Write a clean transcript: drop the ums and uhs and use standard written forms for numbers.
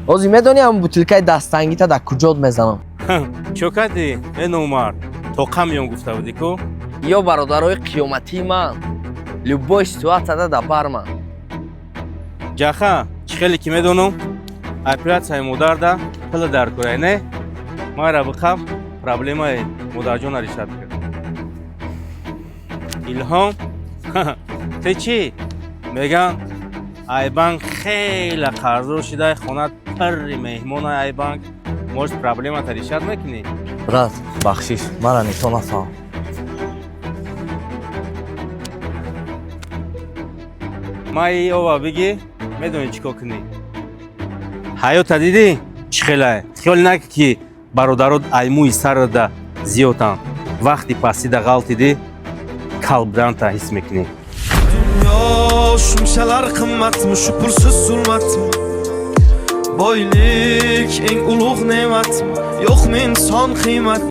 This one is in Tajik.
озі میدونی هم بوتلکای دستنگی تا در کجا میزنم؟ چو کردی؟ این اومد تو کمیون گفته بودی کو؟ یا برادرای قیامتی من любой ситуацияда да барман. جاخه چی خیلی که میدونم اپراتسای مادر دا پل در کرای نه ما را بخواب پرابلمای مادر جون ریشت کرد. الهام تی چی؟ میگن ایبانک خیلی قرض شده خونت پر مهمون ایبانک موش پرابلم تا ریشت میکنی. брат бахшиш мара метонасам. مایی اوه بگی میدونی چیکار کنی. حیات دیدی چی خیلی خیال نکن که برادرات ایموی سر دا زیادن وقتی پسی دا غلطی دی kalbdan ta his mekni. Dünya şumşalar kımmat mı şu pulsuz zulmat mı? Boylik en uluq nemat mı? Yok men son kıymat